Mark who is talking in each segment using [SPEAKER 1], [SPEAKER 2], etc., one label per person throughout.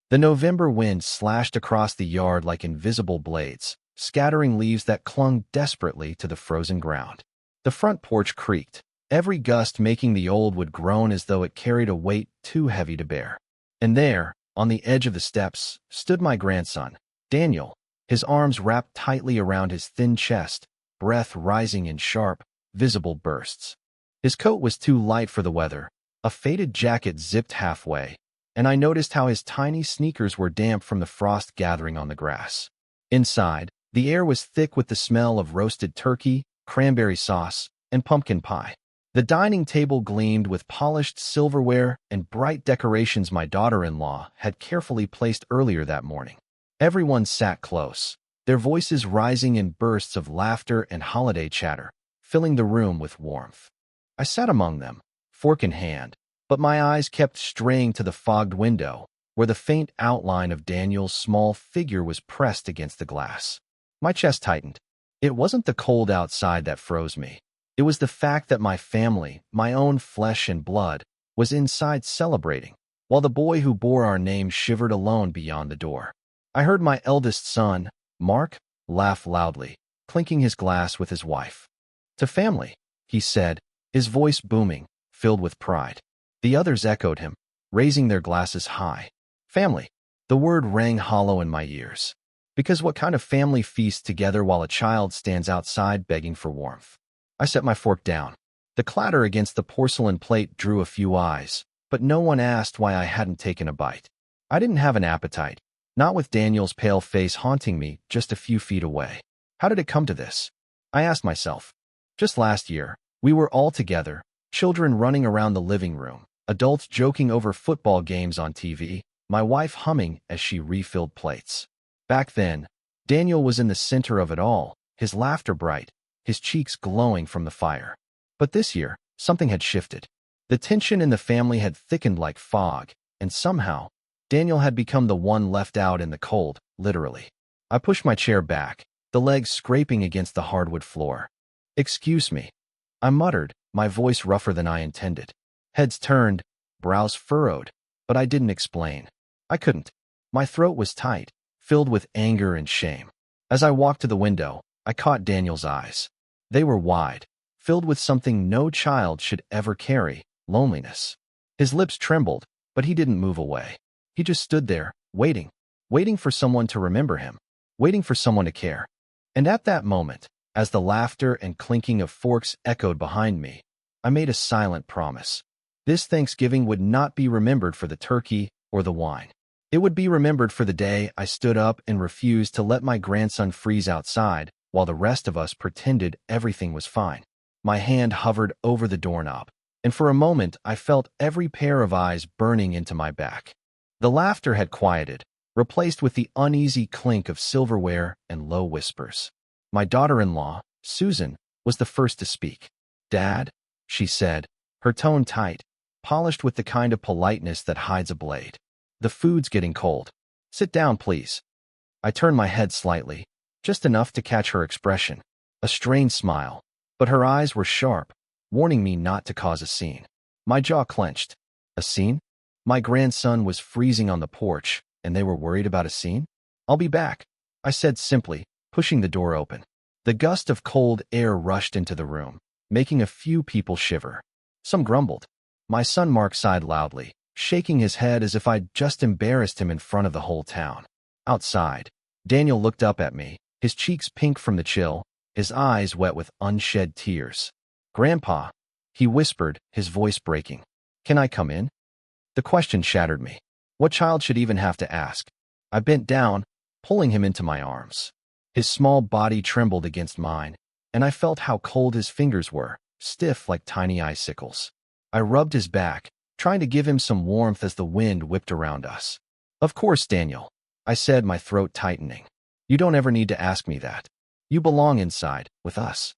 [SPEAKER 1] The November wind slashed across the yard like invisible blades, scattering leaves that clung desperately to the frozen ground. The front porch creaked, every gust making the old wood groan as though it carried a weight too heavy to bear. And there, on the edge of the steps, stood my grandson, Daniel, his arms wrapped tightly around his thin chest, breath rising in sharp, visible bursts. His coat was too light for the weather, a faded jacket zipped halfway, and I noticed how his tiny sneakers were damp from the frost gathering on the grass. Inside, the air was thick with the smell of roasted turkey, cranberry sauce, and pumpkin pie. The dining table gleamed with polished silverware and bright decorations my daughter-in-law had carefully placed earlier that morning. Everyone sat close, their voices rising in bursts of laughter and holiday chatter, filling the room with warmth. I sat among them, fork in hand, but my eyes kept straying to the fogged window, where the faint outline of Daniel's small figure was pressed against the glass. My chest tightened. It wasn't the cold outside that froze me. It was the fact that my family, my own flesh and blood, was inside celebrating, while the boy who bore our name shivered alone beyond the door. I heard my eldest son, Mark, laugh loudly, clinking his glass with his wife. "To family," he said, his voice booming, filled with pride. The others echoed him, raising their glasses high. Family. The word rang hollow in my ears. Because what kind of family feasts together while a child stands outside begging for warmth? I set my fork down. The clatter against the porcelain plate drew a few eyes, but no one asked why I hadn't taken a bite. I didn't have an appetite, not with Daniel's pale face haunting me just a few feet away. How did it come to this? I asked myself. Just last year, we were all together, children running around the living room, adults joking over football games on TV, my wife humming as she refilled plates. Back then, Daniel was in the center of it all, his laughter bright, his cheeks glowing from the fire. But this year, something had shifted. The tension in the family had thickened like fog, and somehow, Daniel had become the one left out in the cold, literally. I pushed my chair back, the legs scraping against the hardwood floor. "Excuse me," I muttered, my voice rougher than I intended. Heads turned, brows furrowed, but I didn't explain. I couldn't. My throat was tight, filled with anger and shame. As I walked to the window, I caught Daniel's eyes. They were wide, filled with something no child should ever carry, loneliness. His lips trembled, but he didn't move away. He just stood there, waiting for someone to remember him, waiting for someone to care. And at that moment, as the laughter and clinking of forks echoed behind me, I made a silent promise. This Thanksgiving would not be remembered for the turkey or the wine. It would be remembered for the day I stood up and refused to let my grandson freeze outside while the rest of us pretended everything was fine. My hand hovered over the doorknob, and for a moment I felt every pair of eyes burning into my back. The laughter had quieted, replaced with the uneasy clink of silverware and low whispers. My daughter-in-law, Susan, was the first to speak. "Dad," she said, her tone tight, polished with the kind of politeness that hides a blade. "The food's getting cold. Sit down, please." I turned my head slightly, just enough to catch her expression, a strained smile, but her eyes were sharp, warning me not to cause a scene. My jaw clenched. A scene? My grandson was freezing on the porch, and they were worried about a scene? "I'll be back," I said simply, pushing the door open. The gust of cold air rushed into the room, making a few people shiver. Some grumbled. My son Mark sighed loudly, shaking his head as if I'd just embarrassed him in front of the whole town. Outside, Daniel looked up at me, his cheeks pink from the chill, his eyes wet with unshed tears. "Grandpa," he whispered, his voice breaking. "Can I come in?" The question shattered me. What child should even have to ask? I bent down, pulling him into my arms. His small body trembled against mine, and I felt how cold his fingers were, stiff like tiny icicles. I rubbed his back, trying to give him some warmth as the wind whipped around us. "Of course, Daniel," I said, my throat tightening. "You don't ever need to ask me that. You belong inside, with us."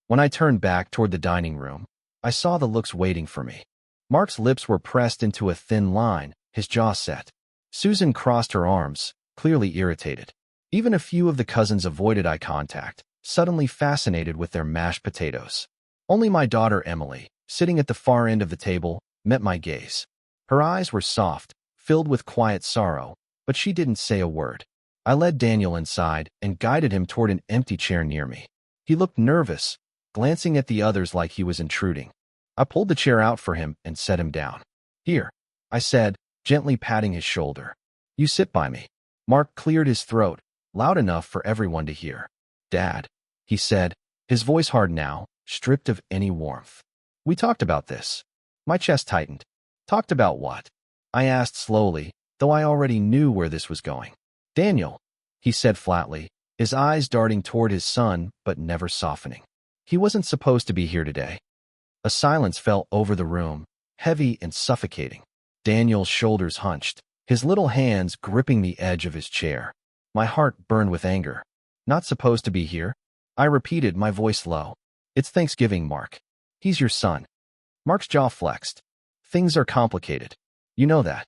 [SPEAKER 1] When I turned back toward the dining room, I saw the looks waiting for me. Mark's lips were pressed into a thin line, his jaw set. Susan crossed her arms, clearly irritated. Even a few of the cousins avoided eye contact, suddenly fascinated with their mashed potatoes. Only my daughter Emily, sitting at the far end of the table, met my gaze. Her eyes were soft, filled with quiet sorrow, but she didn't say a word. I led Daniel inside and guided him toward an empty chair near me. He looked nervous, glancing at the others like he was intruding. I pulled the chair out for him and set him down. "Here," I said, gently patting his shoulder. "You sit by me." Mark cleared his throat, loud enough for everyone to hear. "Dad," he said, his voice hard now, stripped of any warmth. "We talked about this." My chest tightened. "Talked about what?" I asked slowly, though I already knew where this was going. "Daniel," he said flatly, his eyes darting toward his son but never softening. "He wasn't supposed to be here today." A silence fell over the room, heavy and suffocating. Daniel's shoulders hunched, his little hands gripping the edge of his chair. My heart burned with anger. "Not supposed to be here?" I repeated, my voice low. "It's Thanksgiving, Mark. He's your son." Mark's jaw flexed. "Things are complicated. You know that."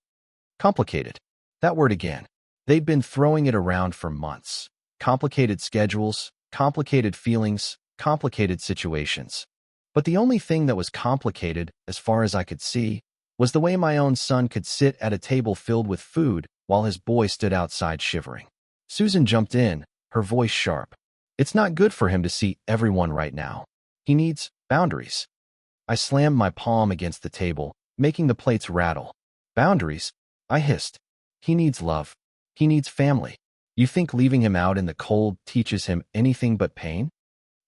[SPEAKER 1] Complicated. That word again. They'd been throwing it around for months. Complicated schedules, complicated feelings, complicated situations. But the only thing that was complicated, as far as I could see, was the way my own son could sit at a table filled with food while his boy stood outside shivering. Susan jumped in, her voice sharp. "It's not good for him to see everyone right now. He needs boundaries." I slammed my palm against the table, making the plates rattle. "Boundaries?" I hissed. "He needs love. He needs family. You think leaving him out in the cold teaches him anything but pain?"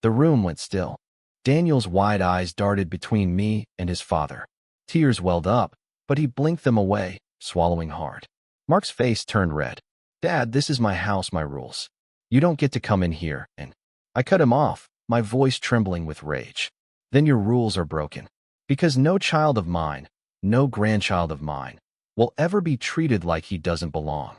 [SPEAKER 1] The room went still. Daniel's wide eyes darted between me and his father. Tears welled up, but he blinked them away, swallowing hard. Mark's face turned red. "Dad, this is my house, my rules. You don't get to come in here," and I cut him off, my voice trembling with rage. "Then your rules are broken. Because no child of mine, no grandchild of mine, will ever be treated like he doesn't belong."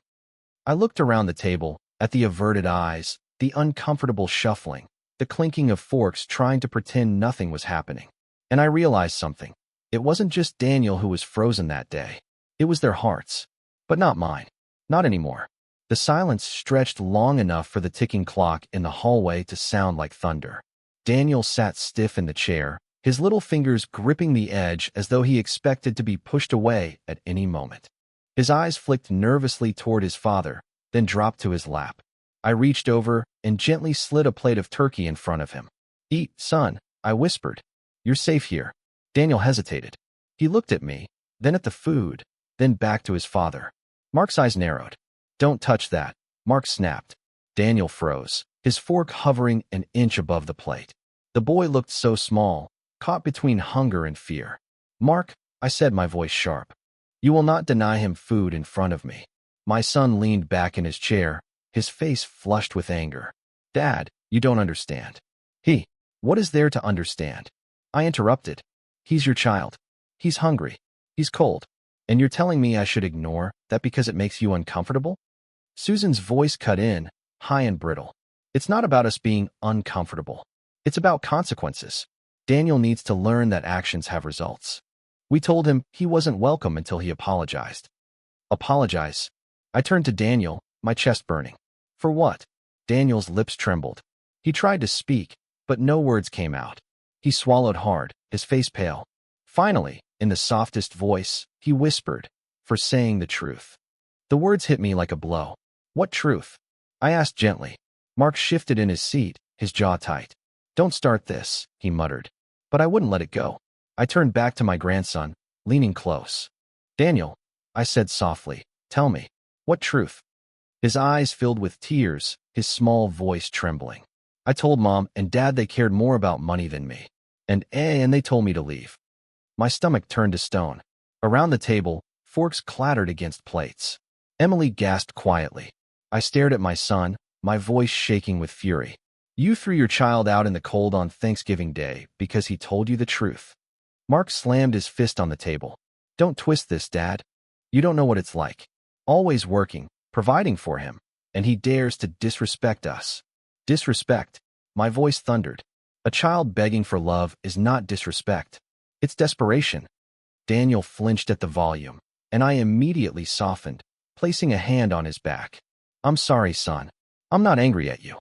[SPEAKER 1] I looked around the table, at the averted eyes, the uncomfortable shuffling, the clinking of forks trying to pretend nothing was happening. And I realized something. It wasn't just Daniel who was frozen that day. It was their hearts. But not mine. Not anymore. The silence stretched long enough for the ticking clock in the hallway to sound like thunder. Daniel sat stiff in the chair, his little fingers gripping the edge as though he expected to be pushed away at any moment. His eyes flicked nervously toward his father, then dropped to his lap. I reached over and gently slid a plate of turkey in front of him. "Eat, son," I whispered. "You're safe here." Daniel hesitated. He looked at me, then at the food, then back to his father. Mark's eyes narrowed. "Don't touch that," Mark snapped. Daniel froze, his fork hovering an inch above the plate. The boy looked so small, caught between hunger and fear. "Mark," I said, my voice sharp, "you will not deny him food in front of me." My son leaned back in his chair, his face flushed with anger. "Dad, you don't understand." What is there to understand?" I interrupted. "He's your child. He's hungry. He's cold. And you're telling me I should ignore that because it makes you uncomfortable?" Susan's voice cut in, high and brittle. "It's not about us being uncomfortable. It's about consequences. Daniel needs to learn that actions have results." We told him he wasn't welcome until he apologized. "Apologize?" I turned to Daniel, my chest burning. "For what?" Daniel's lips trembled. He tried to speak, but no words came out. He swallowed hard, his face pale. Finally, in the softest voice, he whispered, "For saying the truth." The words hit me like a blow. "What truth?" I asked gently. Mark shifted in his seat, his jaw tight. "Don't start this," he muttered. But I wouldn't let it go. I turned back to my grandson, leaning close. "Daniel," I said softly, "tell me, what truth?" His eyes filled with tears, his small voice trembling. I told Mom and Dad they cared more about money than me. And they told me to leave. My stomach turned to stone. Around the table, forks clattered against plates. Emily gasped quietly. I stared at my son, my voice shaking with fury. "You threw your child out in the cold on Thanksgiving Day because he told you the truth." Mark slammed his fist on the table. "Don't twist this, Dad. You don't know what it's like. Always working, providing for him, and he dares to disrespect us." "Disrespect?" My voice thundered. "A child begging for love is not disrespect. It's desperation." Daniel flinched at the volume, and I immediately softened, placing a hand on his back. "I'm sorry, son. I'm not angry at you."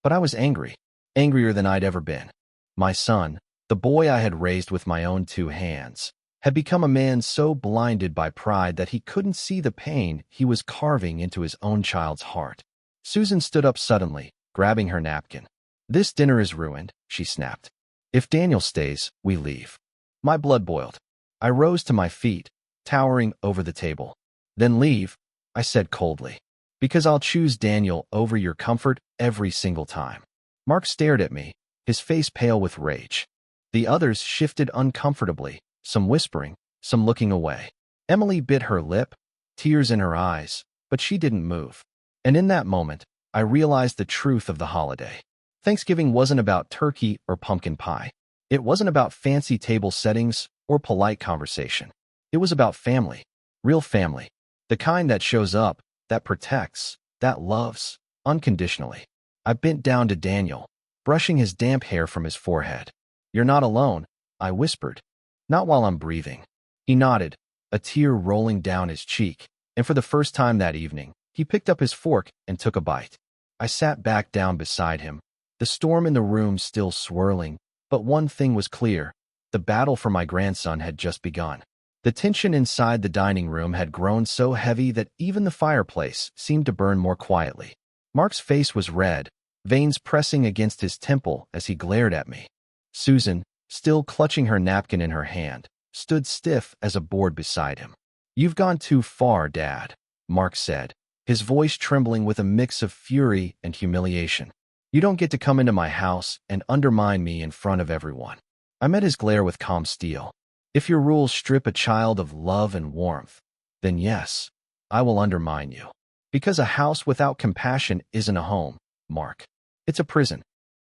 [SPEAKER 1] But I was angry, angrier than I'd ever been. My son, the boy I had raised with my own two hands, had become a man so blinded by pride that he couldn't see the pain he was carving into his own child's heart. Susan stood up suddenly, grabbing her napkin. "This dinner is ruined," she snapped. "If Daniel stays, we leave." My blood boiled. I rose to my feet, towering over the table. "Then leave," I said coldly. "Because I'll choose Daniel over your comfort every single time." Mark stared at me, his face pale with rage. The others shifted uncomfortably, some whispering, some looking away. Emily bit her lip, tears in her eyes, but she didn't move. And in that moment, I realized the truth of the holiday. Thanksgiving wasn't about turkey or pumpkin pie. It wasn't about fancy table settings or polite conversation. It was about family, real family, the kind that shows up, that protects, that loves, unconditionally. I bent down to Daniel, brushing his damp hair from his forehead. "You're not alone," I whispered. "Not while I'm breathing." He nodded, a tear rolling down his cheek, and for the first time that evening, he picked up his fork and took a bite. I sat back down beside him, the storm in the room still swirling, but one thing was clear: the battle for my grandson had just begun. The tension inside the dining room had grown so heavy that even the fireplace seemed to burn more quietly. Mark's face was red, veins pressing against his temple as he glared at me. Susan, still clutching her napkin in her hand, stood stiff as a board beside him. "You've gone too far, Dad," Mark said, his voice trembling with a mix of fury and humiliation. "You don't get to come into my house and undermine me in front of everyone." I met his glare with calm steel. "If your rules strip a child of love and warmth, then yes, I will undermine you. Because a house without compassion isn't a home, Mark. It's a prison."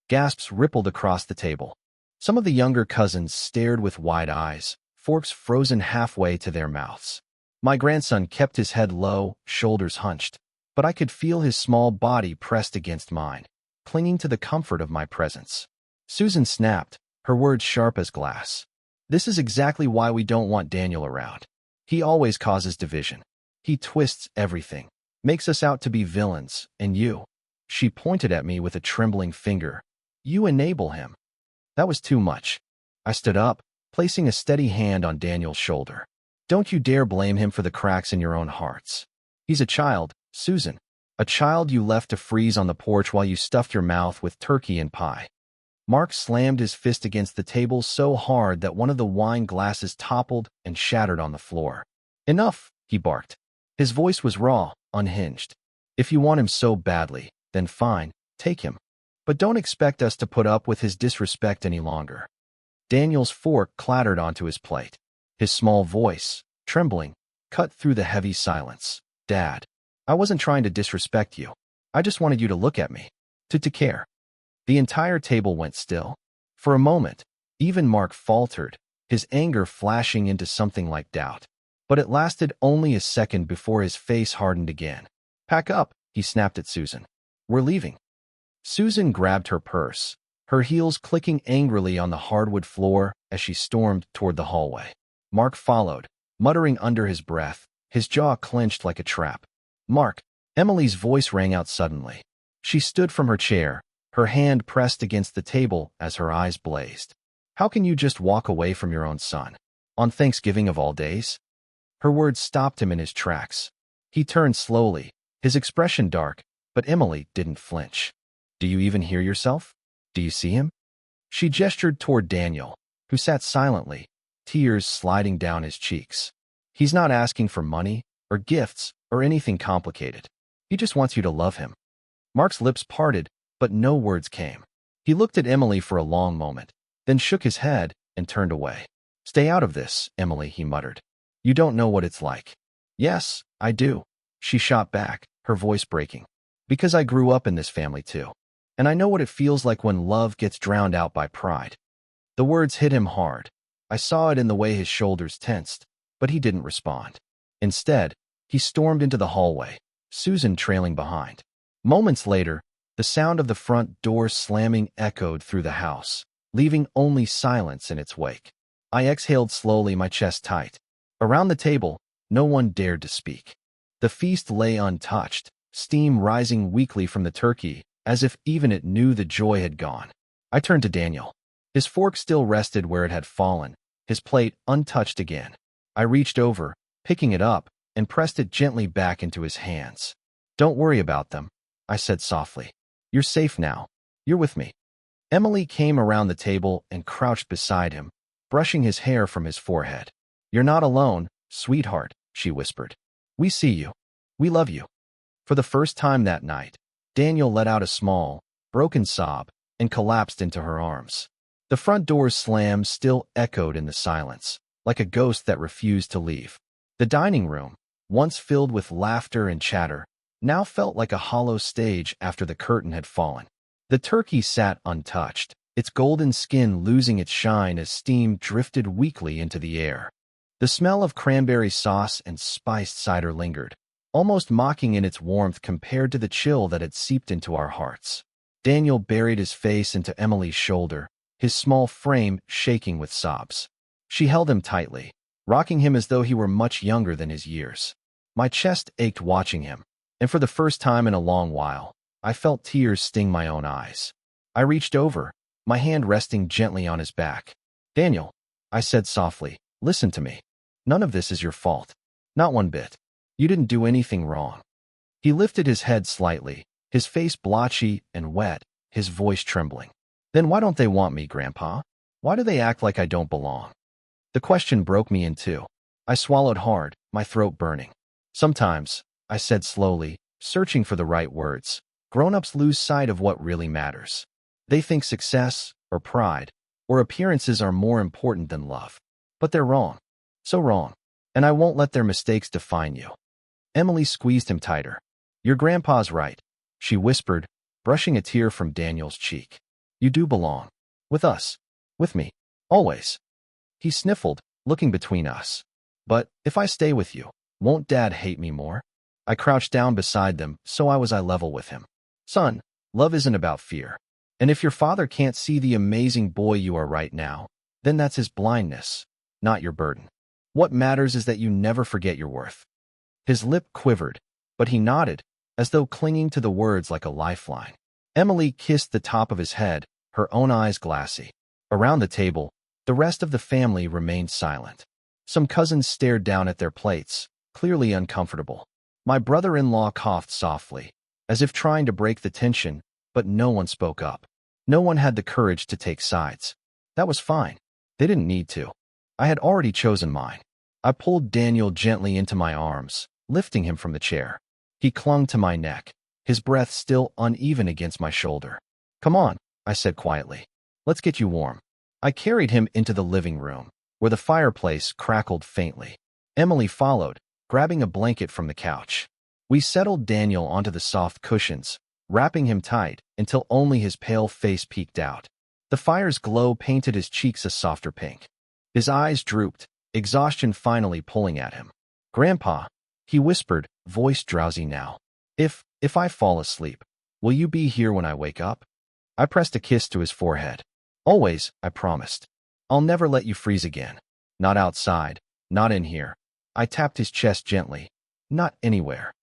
[SPEAKER 1] Gasps rippled across the table. Some of the younger cousins stared with wide eyes, forks frozen halfway to their mouths. My grandson kept his head low, shoulders hunched, but I could feel his small body pressed against mine, clinging to the comfort of my presence. Susan snapped, her words sharp as glass. "This is exactly why we don't want Daniel around. He always causes division. He twists everything, makes us out to be villains, and you," she pointed at me with a trembling finger, "you enable him." That was too much. I stood up, placing a steady hand on Daniel's shoulder. "Don't you dare blame him for the cracks in your own hearts. He's a child, Susan. A child you left to freeze on the porch while you stuffed your mouth with turkey and pie." Mark slammed his fist against the table so hard that one of the wine glasses toppled and shattered on the floor. "Enough," he barked. His voice was raw, unhinged. "If you want him so badly, then fine, take him. But don't expect us to put up with his disrespect any longer." Daniel's fork clattered onto his plate. His small voice, trembling, cut through the heavy silence. "Dad, I wasn't trying to disrespect you. I just wanted you to look at me. To care." The entire table went still. For a moment, even Mark faltered, his anger flashing into something like doubt. But it lasted only a second before his face hardened again. "Pack up," he snapped at Susan. "We're leaving." Susan grabbed her purse, her heels clicking angrily on the hardwood floor as she stormed toward the hallway. Mark followed, muttering under his breath, his jaw clenched like a trap. "Mark," Emily's voice rang out suddenly. She stood from her chair, her hand pressed against the table as her eyes blazed. "How can you just walk away from your own son? On Thanksgiving of all days?" Her words stopped him in his tracks. He turned slowly, his expression dark, but Emily didn't flinch. "Do you even hear yourself? Do you see him?" She gestured toward Daniel, who sat silently, tears sliding down his cheeks. "He's not asking for money, or gifts, or anything complicated. He just wants you to love him." Mark's lips parted, but no words came. He looked at Emily for a long moment, then shook his head and turned away. "Stay out of this, Emily," he muttered. "You don't know what it's like." "Yes, I do," she shot back, her voice breaking. "Because I grew up in this family too. And I know what it feels like when love gets drowned out by pride." The words hit him hard. I saw it in the way his shoulders tensed, but he didn't respond. Instead, he stormed into the hallway, Susan trailing behind. Moments later, the sound of the front door slamming echoed through the house, leaving only silence in its wake. I exhaled slowly, my chest tight. Around the table, no one dared to speak. The feast lay untouched, steam rising weakly from the turkey, as if even it knew the joy had gone. I turned to Daniel. His fork still rested where it had fallen, his plate untouched again. I reached over, picking it up, and pressed it gently back into his hands. "Don't worry about them," I said softly. "You're safe now. You're with me." Emily came around the table and crouched beside him, brushing his hair from his forehead. "You're not alone, sweetheart," she whispered. "We see you. We love you." For the first time that night, Daniel let out a small, broken sob and collapsed into her arms. The front door's slam still echoed in the silence, like a ghost that refused to leave. The dining room, once filled with laughter and chatter, now felt like a hollow stage after the curtain had fallen. The turkey sat untouched, its golden skin losing its shine as steam drifted weakly into the air. The smell of cranberry sauce and spiced cider lingered, almost mocking in its warmth compared to the chill that had seeped into our hearts. Daniel buried his face into Emily's shoulder, his small frame shaking with sobs. She held him tightly, rocking him as though he were much younger than his years. My chest ached watching him, and for the first time in a long while, I felt tears sting my own eyes. I reached over, my hand resting gently on his back. "Daniel," I said softly, "listen to me. None of this is your fault. Not one bit. You didn't do anything wrong." He lifted his head slightly, his face blotchy and wet, his voice trembling. "Then why don't they want me, Grandpa? Why do they act like I don't belong?" The question broke me in two. I swallowed hard, my throat burning. "Sometimes," I said slowly, searching for the right words, "grown-ups lose sight of what really matters. They think success, or pride, or appearances are more important than love. But they're wrong. So wrong. And I won't let their mistakes define you." Emily squeezed him tighter. "Your grandpa's right," she whispered, brushing a tear from Daniel's cheek. "You do belong. With us. With me. Always." He sniffled, looking between us. "But if I stay with you, won't Dad hate me more?" I crouched down beside them, so I was eye level with him. "Son, love isn't about fear. And if your father can't see the amazing boy you are right now, then that's his blindness, not your burden. What matters is that you never forget your worth." His lip quivered, but he nodded, as though clinging to the words like a lifeline. Emily kissed the top of his head, her own eyes glassy. Around the table, the rest of the family remained silent. Some cousins stared down at their plates, clearly uncomfortable. My brother-in-law coughed softly, as if trying to break the tension, but no one spoke up. No one had the courage to take sides. That was fine. They didn't need to. I had already chosen mine. I pulled Daniel gently into my arms, lifting him from the chair. He clung to my neck, his breath still uneven against my shoulder. "Come on," I said quietly. "Let's get you warm." I carried him into the living room, where the fireplace crackled faintly. Emily followed, grabbing a blanket from the couch. We settled Daniel onto the soft cushions, wrapping him tight until only his pale face peeked out. The fire's glow painted his cheeks a softer pink. His eyes drooped, exhaustion finally pulling at him. "Grandpa," he whispered, voice drowsy now. If I fall asleep, will you be here when I wake up?" I pressed a kiss to his forehead. "Always," I promised. "I'll never let you freeze again. Not outside, not in here." I tapped his chest gently. "Not anywhere."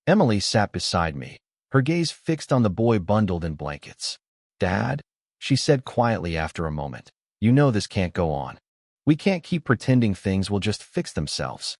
[SPEAKER 1] Emily sat beside me, her gaze fixed on the boy bundled in blankets. "Dad," she said quietly after a moment, "you know this can't go on. We can't keep pretending things will just fix themselves."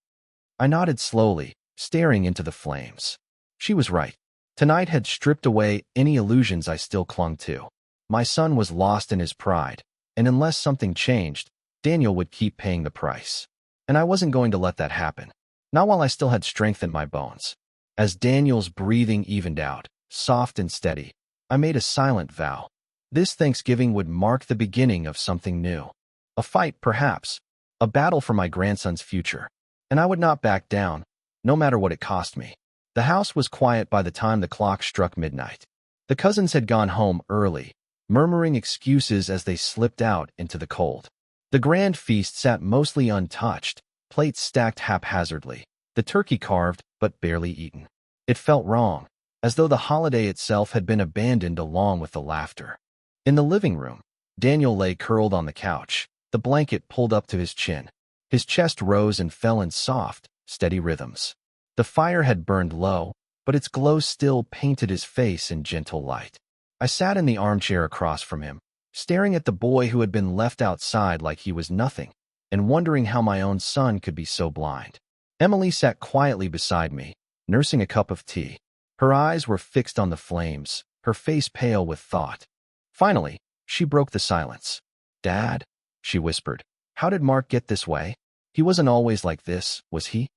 [SPEAKER 1] I nodded slowly, staring into the flames. She was right. Tonight had stripped away any illusions I still clung to. My son was lost in his pride, and unless something changed, Daniel would keep paying the price. And I wasn't going to let that happen. Not while I still had strength in my bones. As Daniel's breathing evened out, soft and steady, I made a silent vow. This Thanksgiving would mark the beginning of something new. A fight, perhaps. A battle for my grandson's future. And I would not back down, no matter what it cost me. The house was quiet by the time the clock struck midnight. The cousins had gone home early, murmuring excuses as they slipped out into the cold. The grand feast sat mostly untouched, plates stacked haphazardly, the turkey carved but barely eaten. It felt wrong, as though the holiday itself had been abandoned along with the laughter. In the living room, Daniel lay curled on the couch, the blanket pulled up to his chin. His chest rose and fell in soft, steady rhythms. The fire had burned low, but its glow still painted his face in gentle light. I sat in the armchair across from him, staring at the boy who had been left outside like he was nothing, and wondering how my own son could be so blind. Emily sat quietly beside me, nursing a cup of tea. Her eyes were fixed on the flames, her face pale with thought. Finally, she broke the silence. "Dad," she whispered, "how did Mark get this way? He wasn't always like this, was he?"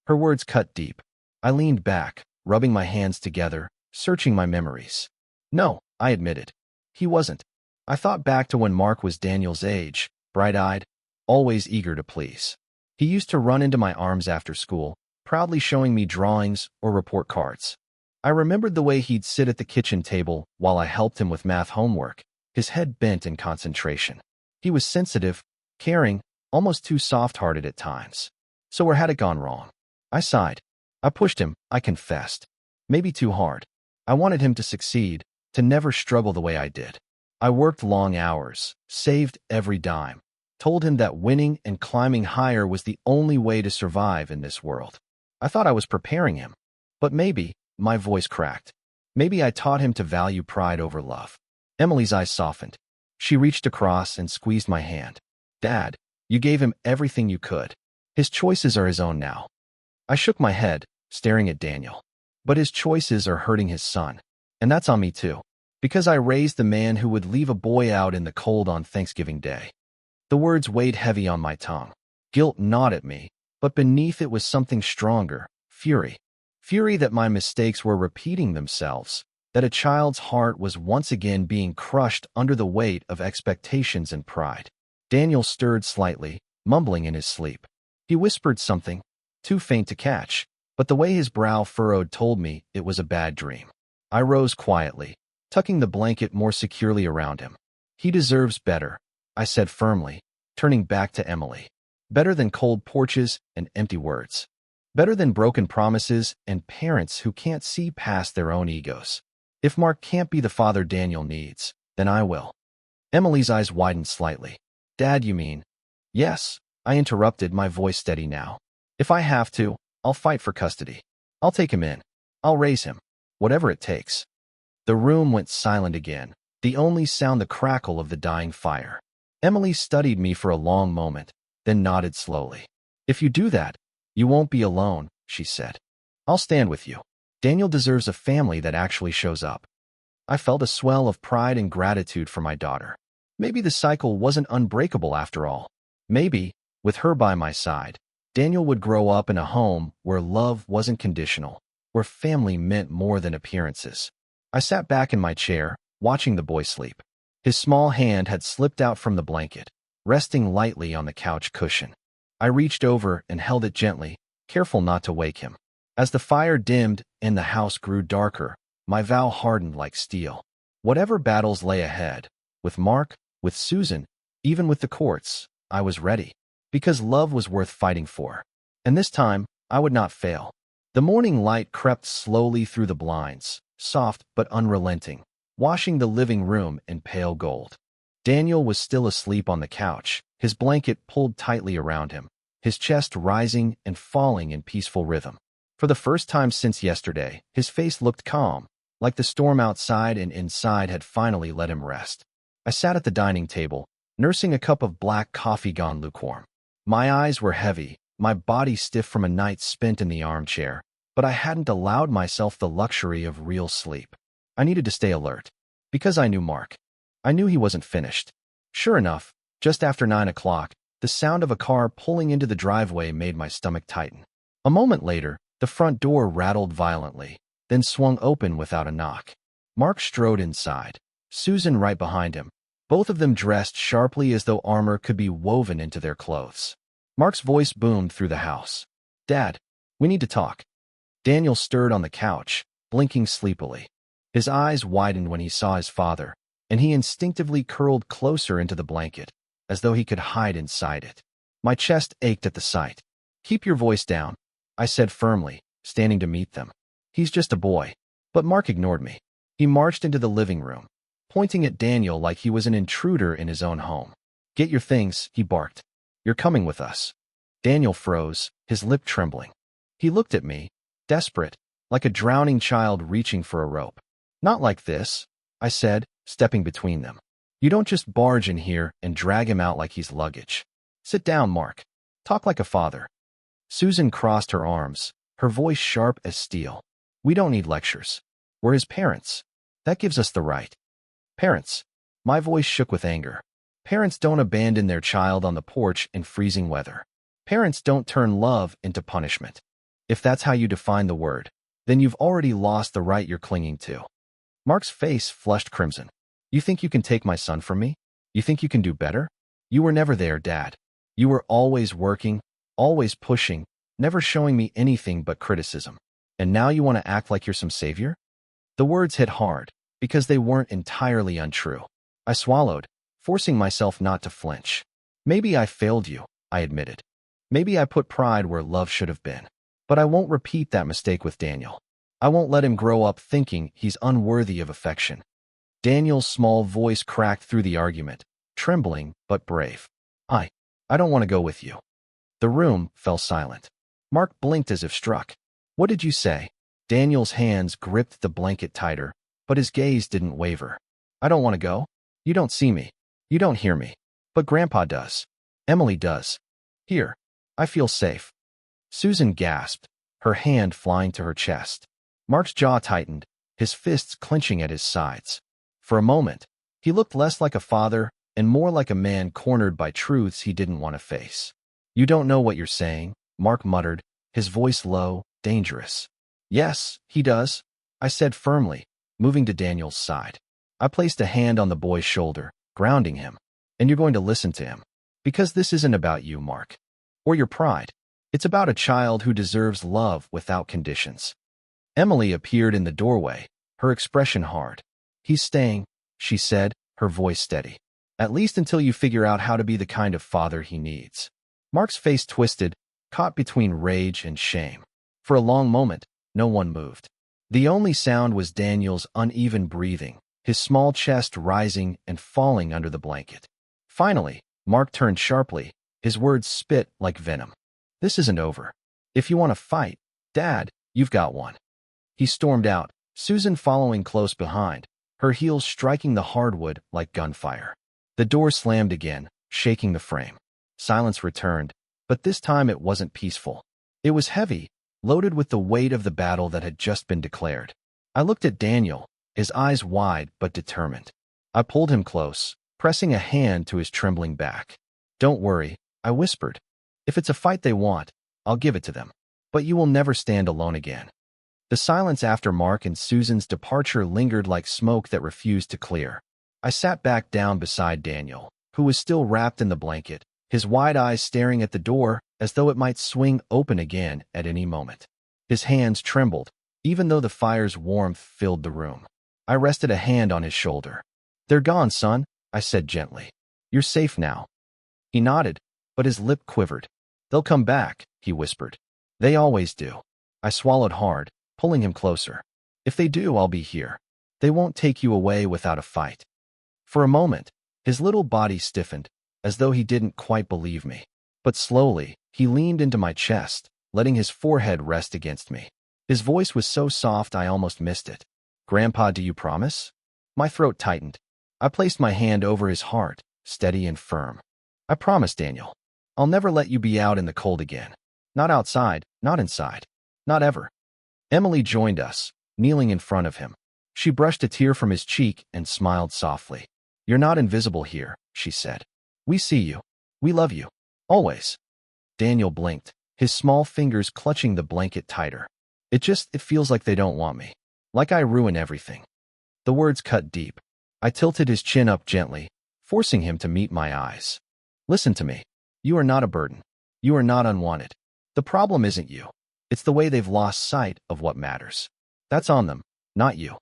[SPEAKER 1] Her words cut deep. I leaned back, rubbing my hands together, searching my memories. "No," I admitted. "He wasn't." I thought back to when Mark was Daniel's age, bright-eyed, always eager to please. He used to run into my arms after school, proudly showing me drawings or report cards. I remembered the way he'd sit at the kitchen table while I helped him with math homework, his head bent in concentration. He was sensitive, caring, almost too soft-hearted at times. So where had it gone wrong? I sighed. I pushed him, I confessed. Maybe too hard. I wanted him to succeed, to never struggle the way I did. I worked long hours, saved every dime, told him that winning and climbing higher was the only way to survive in this world. I thought I was preparing him. But maybe, my voice cracked. Maybe I taught him to value pride over love. Emily's eyes softened. She reached across and squeezed my hand. "Dad, you gave him everything you could. His choices are his own now." I shook my head, staring at Daniel. "But his choices are hurting his son. And that's on me too. Because I raised the man who would leave a boy out in the cold on Thanksgiving Day." The words weighed heavy on my tongue. Guilt gnawed at me, but beneath it was something stronger, fury. Fury that my mistakes were repeating themselves, that a child's heart was once again being crushed under the weight of expectations and pride. Daniel stirred slightly, mumbling in his sleep. He whispered something, too faint to catch, but the way his brow furrowed told me it was a bad dream. I rose quietly, tucking the blanket more securely around him. "He deserves better," I said firmly, turning back to Emily. "Better than cold porches and empty words. Better than broken promises and parents who can't see past their own egos. If Mark can't be the father Daniel needs, then I will." Emily's eyes widened slightly. "Dad, you mean?" "Yes," I interrupted, my voice steady now. "If I have to, I'll fight for custody. I'll take him in. I'll raise him. Whatever it takes." The room went silent again, the only sound the crackle of the dying fire. Emily studied me for a long moment, then nodded slowly. "If you do that, you won't be alone," she said. "I'll stand with you. Daniel deserves a family that actually shows up." I felt a swell of pride and gratitude for my daughter. Maybe the cycle wasn't unbreakable after all. Maybe, with her by my side, Daniel would grow up in a home where love wasn't conditional, where family meant more than appearances. I sat back in my chair, watching the boy sleep. His small hand had slipped out from the blanket, resting lightly on the couch cushion. I reached over and held it gently, careful not to wake him. As the fire dimmed and the house grew darker, my vow hardened like steel. Whatever battles lay ahead, with Mark, with Susan, even with the courts, I was ready. Because love was worth fighting for. And this time, I would not fail. The morning light crept slowly through the blinds, soft but unrelenting, washing the living room in pale gold. Daniel was still asleep on the couch, his blanket pulled tightly around him, his chest rising and falling in peaceful rhythm. For the first time since yesterday, his face looked calm, like the storm outside and inside had finally let him rest. I sat at the dining table, nursing a cup of black coffee gone lukewarm. My eyes were heavy, my body stiff from a night spent in the armchair, but I hadn't allowed myself the luxury of real sleep. I needed to stay alert. Because I knew Mark. I knew he wasn't finished. Sure enough, just after 9 o'clock, the sound of a car pulling into the driveway made my stomach tighten. A moment later, the front door rattled violently, then swung open without a knock. Mark strode inside, Susan right behind him, both of them dressed sharply as though armor could be woven into their clothes. Mark's voice boomed through the house. "Dad, we need to talk." Daniel stirred on the couch, blinking sleepily. His eyes widened when he saw his father, and he instinctively curled closer into the blanket, as though he could hide inside it. My chest ached at the sight. "Keep your voice down," I said firmly, standing to meet them. "He's just a boy." But Mark ignored me. He marched into the living room, pointing at Daniel like he was an intruder in his own home. "Get your things," he barked. "You're coming with us." Daniel froze, his lip trembling. He looked at me, desperate, like a drowning child reaching for a rope. "Not like this," I said, stepping between them. "You don't just barge in here and drag him out like he's luggage. Sit down, Mark. Talk like a father. Susan crossed her arms, her voice sharp as steel. We don't need lectures. We're his parents. That gives us the right. Parents. My voice shook with anger. Parents don't abandon their child on the porch in freezing weather. Parents don't turn love into punishment. If that's how you define the word, then you've already lost the right you're clinging to. Mark's face flushed crimson. You think you can take my son from me? You think you can do better? You were never there, Dad. You were always working, always pushing, never showing me anything but criticism. And now you want to act like you're some savior? The words hit hard, because they weren't entirely untrue. I swallowed, forcing myself not to flinch. Maybe I failed you, I admitted. Maybe I put pride where love should have been. But I won't repeat that mistake with Daniel. I won't let him grow up thinking he's unworthy of affection. Daniel's small voice cracked through the argument, trembling but brave. I don't want to go with you. The room fell silent. Mark blinked as if struck. What did you say? Daniel's hands gripped the blanket tighter, but his gaze didn't waver. I don't want to go. You don't see me. You don't hear me. But Grandpa does. Emily does. Here. I feel safe. Susan gasped, her hand flying to her chest. Mark's jaw tightened, his fists clenching at his sides. For a moment, he looked less like a father and more like a man cornered by truths he didn't want to face. You don't know what you're saying, Mark muttered, his voice low, dangerous. Yes, he does, I said firmly, moving to Daniel's side. I placed a hand on the boy's shoulder, grounding him. And you're going to listen to him. Because this isn't about you, Mark. Or your pride. It's about a child who deserves love without conditions. Emily appeared in the doorway, her expression hard. He's staying, she said, her voice steady. At least until you figure out how to be the kind of father he needs. Mark's face twisted, caught between rage and shame. For a long moment, no one moved. The only sound was Daniel's uneven breathing, his small chest rising and falling under the blanket. Finally, Mark turned sharply, his words spit like venom. This isn't over. If you want to fight, Dad, you've got one. He stormed out, Susan following close behind, her heels striking the hardwood like gunfire. The door slammed again, shaking the frame. Silence returned, but this time it wasn't peaceful. It was heavy, loaded with the weight of the battle that had just been declared. I looked at Daniel, his eyes wide but determined. I pulled him close, pressing a hand to his trembling back. Don't worry, I whispered. If it's a fight they want, I'll give it to them. But you will never stand alone again. The silence after Mark and Susan's departure lingered like smoke that refused to clear. I sat back down beside Daniel, who was still wrapped in the blanket, his wide eyes staring at the door as though it might swing open again at any moment. His hands trembled, even though the fire's warmth filled the room. I rested a hand on his shoulder. They're gone, son, I said gently. You're safe now. He nodded, but his lip quivered. They'll come back, he whispered. They always do. I swallowed hard, pulling him closer. If they do, I'll be here. They won't take you away without a fight. For a moment, his little body stiffened, as though he didn't quite believe me. But slowly, he leaned into my chest, letting his forehead rest against me. His voice was so soft I almost missed it. Grandpa, do you promise? My throat tightened. I placed my hand over his heart, steady and firm. I promise, Daniel. I'll never let you be out in the cold again. Not outside, not inside. Not ever. Emily joined us, kneeling in front of him. She brushed a tear from his cheek and smiled softly. You're not invisible here, she said. We see you. We love you. Always. Daniel blinked, his small fingers clutching the blanket tighter. It feels like they don't want me. Like I ruin everything. The words cut deep. I tilted his chin up gently, forcing him to meet my eyes. Listen to me. You are not a burden. You are not unwanted. The problem isn't you. It's the way they've lost sight of what matters. That's on them, not you.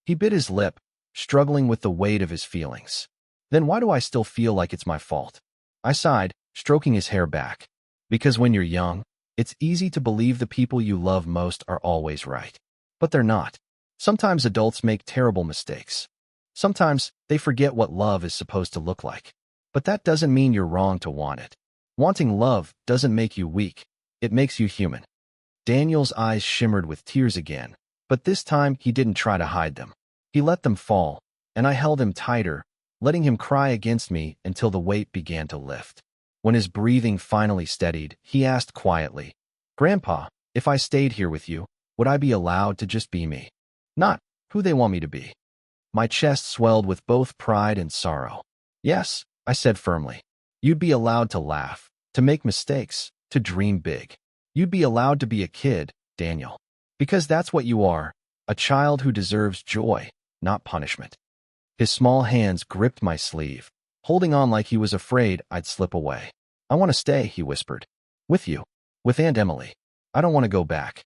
[SPEAKER 1] He bit his lip, struggling with the weight of his feelings. Then why do I still feel like it's my fault? I sighed, stroking his hair back. Because when you're young, it's easy to believe the people you love most are always right. But they're not. Sometimes adults make terrible mistakes. Sometimes they forget what love is supposed to look like. But that doesn't mean you're wrong to want it. Wanting love doesn't make you weak. It makes you human. Daniel's eyes shimmered with tears again, but this time he didn't try to hide them. He let them fall, and I held him tighter, letting him cry against me until the weight began to lift. When his breathing finally steadied, he asked quietly, "Grandpa, if I stayed here with you, would I be allowed to just be me? Not who they want me to be?" My chest swelled with both pride and sorrow. "Yes," I said firmly. "You'd be allowed to laugh, to make mistakes, to dream big. You'd be allowed to be a kid, Daniel. Because that's what you are, a child who deserves joy, not punishment." His small hands gripped my sleeve, holding on like he was afraid I'd slip away. "I want to stay," he whispered. "With you. With Aunt Emily. I don't want to go back."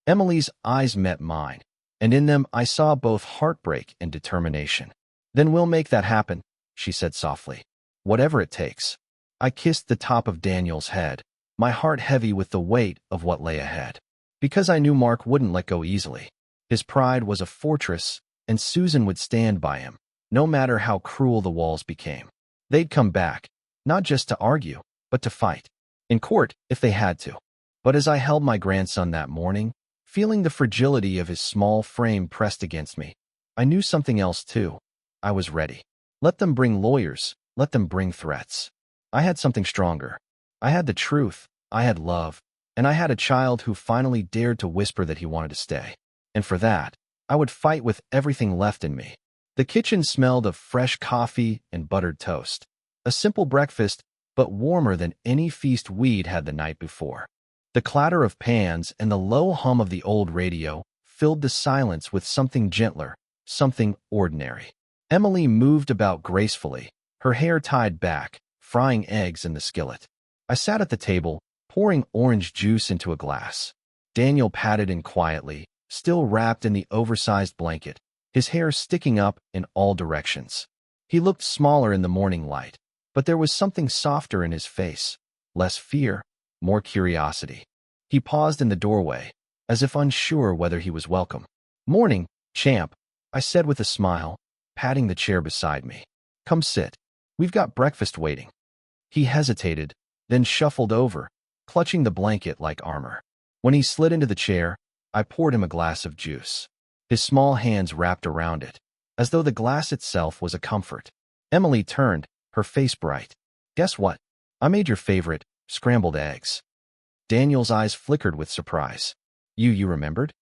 [SPEAKER 1] Emily's eyes met mine, and in them I saw both heartbreak and determination. "Then we'll make that happen," she said softly. "Whatever it takes." I kissed the top of Daniel's head, my heart heavy with the weight of what lay ahead. Because I knew Mark wouldn't let go easily. His pride was a fortress, and Susan would stand by him, no matter how cruel the walls became. They'd come back, not just to argue, but to fight. In court, if they had to. But as I held my grandson that morning, feeling the fragility of his small frame pressed against me, I knew something else too. I was ready. Let them bring lawyers, let them bring threats. I had something stronger. I had the truth, I had love, and I had a child who finally dared to whisper that he wanted to stay. And for that, I would fight with everything left in me. The kitchen smelled of fresh coffee and buttered toast. A simple breakfast, but warmer than any feast we'd had the night before. The clatter of pans and the low hum of the old radio filled the silence with something gentler, something ordinary. Emily moved about gracefully, her hair tied back, frying eggs in the skillet. I sat at the table, pouring orange juice into a glass. Daniel patted in quietly, still wrapped in the oversized blanket, his hair sticking up in all directions. He looked smaller in the morning light, but there was something softer in his face, less fear, more curiosity. He paused in the doorway, as if unsure whether he was welcome. "Morning, champ," I said with a smile, patting the chair beside me. "Come sit. We've got breakfast waiting." He hesitated, then shuffled over, clutching the blanket like armor. When he slid into the chair, I poured him a glass of juice. His small hands wrapped around it, as though the glass itself was a comfort. Emily turned, her face bright. "Guess what? I made your favorite, scrambled eggs." Daniel's eyes flickered with surprise. You remembered?"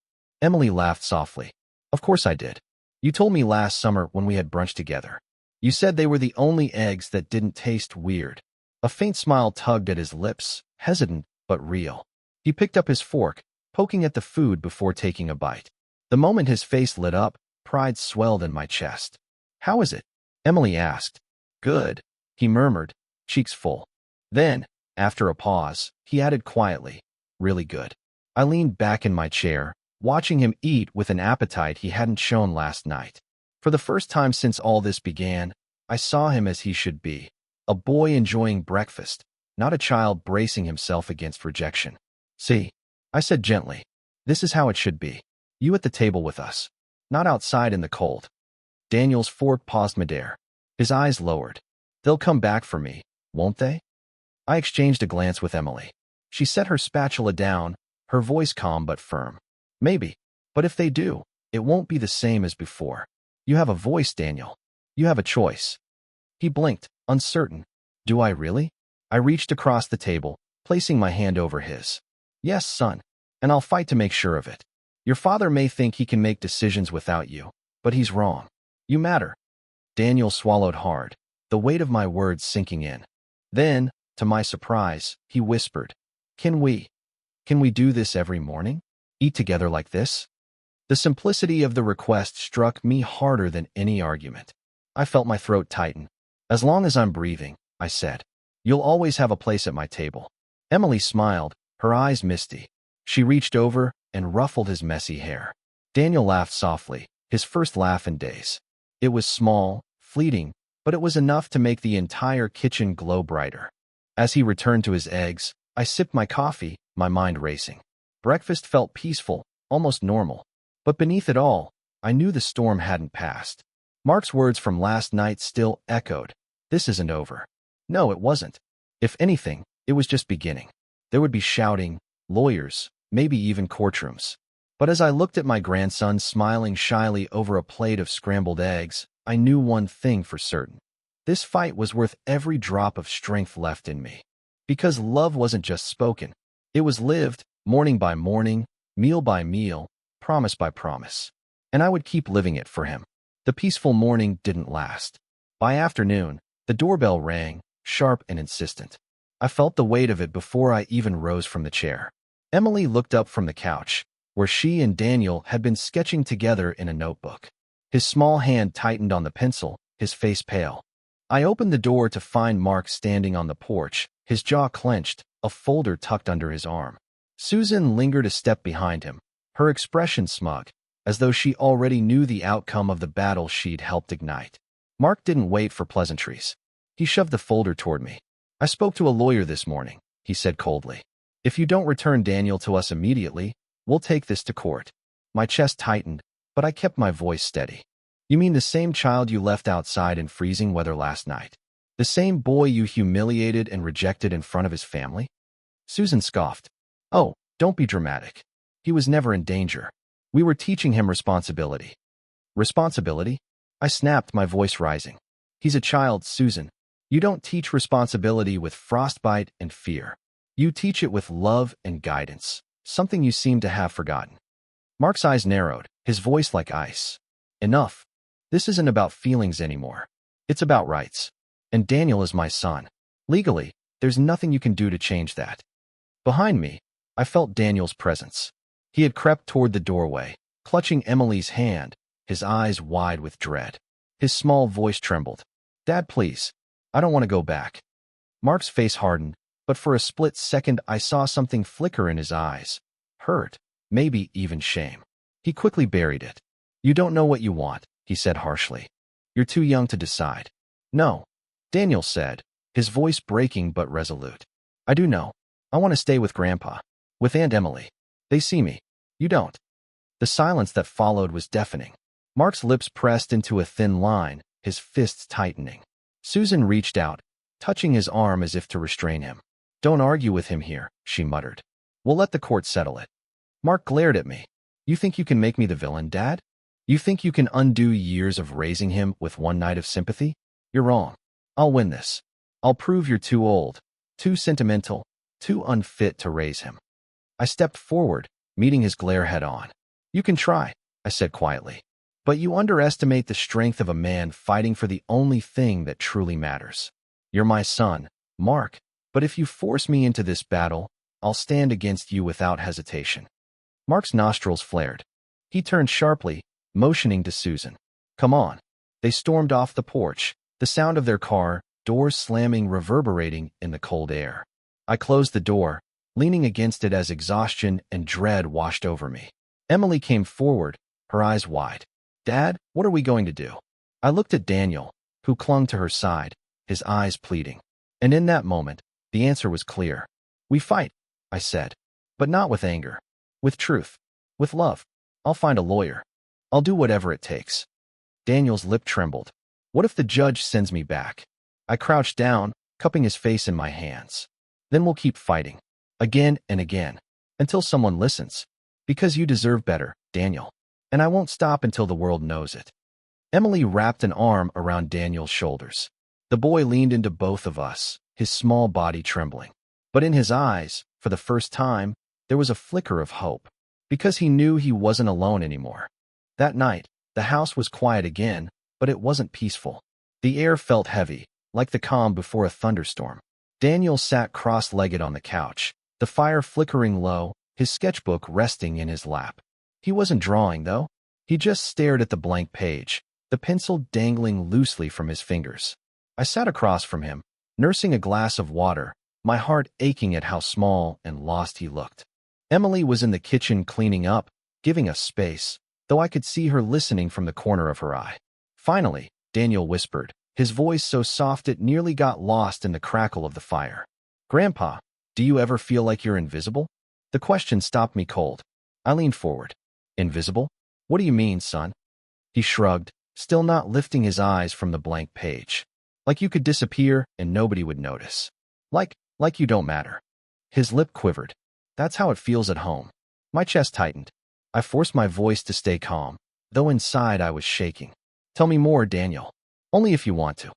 [SPEAKER 1] Emily laughed softly. "Of course I did. You told me last summer when we had brunch together. You said they were the only eggs that didn't taste weird." A faint smile tugged at his lips, hesitant but real. He picked up his fork, poking at the food before taking a bite. The moment his face lit up, pride swelled in my chest. "How is it?" Emily asked. "Good," he murmured, cheeks full. Then, after a pause, he added quietly, "Really good." I leaned back in my chair, watching him eat with an appetite he hadn't shown last night. For the first time since all this began, I saw him as he should be, a boy enjoying breakfast, not a child bracing himself against rejection. "See," I said gently, "this is how it should be. You at the table with us, not outside in the cold." Daniel's fork paused midair. His eyes lowered. "They'll come back for me, won't they?" I exchanged a glance with Emily. She set her spatula down, her voice calm but firm. "Maybe, but if they do, it won't be the same as before. You have a voice, Daniel. You have a choice." He blinked, uncertain. "Do I really?" I reached across the table, placing my hand over his. "Yes, son, and I'll fight to make sure of it. Your father may think he can make decisions without you, but he's wrong. You matter." Daniel swallowed hard, the weight of my words sinking in. Then, to my surprise, he whispered, Can we do this every morning? Eat together like this?" The simplicity of the request struck me harder than any argument. I felt my throat tighten. "As long as I'm breathing," I said. "You'll always have a place at my table." Emily smiled, her eyes misty. She reached over and ruffled his messy hair. Daniel laughed softly, his first laugh in days. It was small, fleeting, but it was enough to make the entire kitchen glow brighter. As he returned to his eggs, I sipped my coffee, my mind racing. Breakfast felt peaceful, almost normal. But beneath it all, I knew the storm hadn't passed. Mark's words from last night still echoed. "This isn't over." No, it wasn't. If anything, it was just beginning. There would be shouting, lawyers, maybe even courtrooms. But as I looked at my grandson smiling shyly over a plate of scrambled eggs, I knew one thing for certain. This fight was worth every drop of strength left in me. Because love wasn't just spoken. It was lived, morning by morning, meal by meal, promise by promise. And I would keep living it for him. The peaceful morning didn't last. By afternoon, the doorbell rang, sharp and insistent. I felt the weight of it before I even rose from the chair. Emily looked up from the couch, where she and Daniel had been sketching together in a notebook. His small hand tightened on the pencil, his face pale. I opened the door to find Mark standing on the porch, his jaw clenched, a folder tucked under his arm. Susan lingered a step behind him, her expression smug, as though she already knew the outcome of the battle she'd helped ignite. Mark didn't wait for pleasantries. He shoved the folder toward me. "I spoke to a lawyer this morning," he said coldly. "If you don't return Daniel to us immediately, we'll take this to court." My chest tightened, but I kept my voice steady. "You mean the same child you left outside in freezing weather last night? The same boy you humiliated and rejected in front of his family?" Susan scoffed. "Oh, don't be dramatic. He was never in danger. We were teaching him responsibility." "Responsibility?" I snapped, my voice rising. "He's a child, Susan. You don't teach responsibility with frostbite and fear. You teach it with love and guidance, something you seem to have forgotten." Mark's eyes narrowed, his voice like ice. "Enough. This isn't about feelings anymore. It's about rights. And Daniel is my son. Legally, there's nothing you can do to change that." Behind me, I felt Daniel's presence. He had crept toward the doorway, clutching Emily's hand, his eyes wide with dread. His small voice trembled. "Dad, please. I don't want to go back." Mark's face hardened, but for a split second I saw something flicker in his eyes. Hurt, maybe even shame. He quickly buried it. "You don't know what you want," he said harshly. "You're too young to decide." "No," Daniel said, his voice breaking but resolute. "I do know. I want to stay with Grandpa, with Aunt Emily. They see me. You don't." The silence that followed was deafening. Mark's lips pressed into a thin line, his fists tightening. Susan reached out, touching his arm as if to restrain him. "Don't argue with him here," she muttered. "We'll let the court settle it." Mark glared at me. "You think you can make me the villain, Dad? You think you can undo years of raising him with one night of sympathy? You're wrong. I'll win this. I'll prove you're too old, too sentimental, too unfit to raise him." I stepped forward, meeting his glare head on. "You can try," I said quietly. "But you underestimate the strength of a man fighting for the only thing that truly matters. You're my son, Mark, but if you force me into this battle, I'll stand against you without hesitation." Mark's nostrils flared. He turned sharply, motioning to Susan. "Come on." They stormed off the porch, the sound of their car, doors slamming reverberating in the cold air. I closed the door, leaning against it as exhaustion and dread washed over me. Emily came forward, her eyes wide. "Dad, what are we going to do?" I looked at Daniel, who clung to her side, his eyes pleading. And in that moment, the answer was clear. "We fight," I said. "But not with anger. With truth. With love. I'll find a lawyer. I'll do whatever it takes." Daniel's lip trembled. "What if the judge sends me back?" I crouched down, cupping his face in my hands. "Then we'll keep fighting. Again and again. Until someone listens. Because you deserve better, Daniel. And I won't stop until the world knows it." Emily wrapped an arm around Daniel's shoulders. The boy leaned into both of us, his small body trembling. But in his eyes, for the first time, there was a flicker of hope. Because he knew he wasn't alone anymore. That night, the house was quiet again, but it wasn't peaceful. The air felt heavy, like the calm before a thunderstorm. Daniel sat cross-legged on the couch, the fire flickering low, his sketchbook resting in his lap. He wasn't drawing, though. He just stared at the blank page, the pencil dangling loosely from his fingers. I sat across from him, nursing a glass of water, my heart aching at how small and lost he looked. Emily was in the kitchen cleaning up, giving us space, though I could see her listening from the corner of her eye. Finally, Daniel whispered, his voice so soft it nearly got lost in the crackle of the fire. "Grandpa, do you ever feel like you're invisible?" The question stopped me cold. I leaned forward. "Invisible? What do you mean, son?" He shrugged, still not lifting his eyes from the blank page. "Like you could disappear and nobody would notice. Like you don't matter." His lip quivered. "That's how it feels at home." My chest tightened. I forced my voice to stay calm, though inside I was shaking. "Tell me more, Daniel. Only if you want to."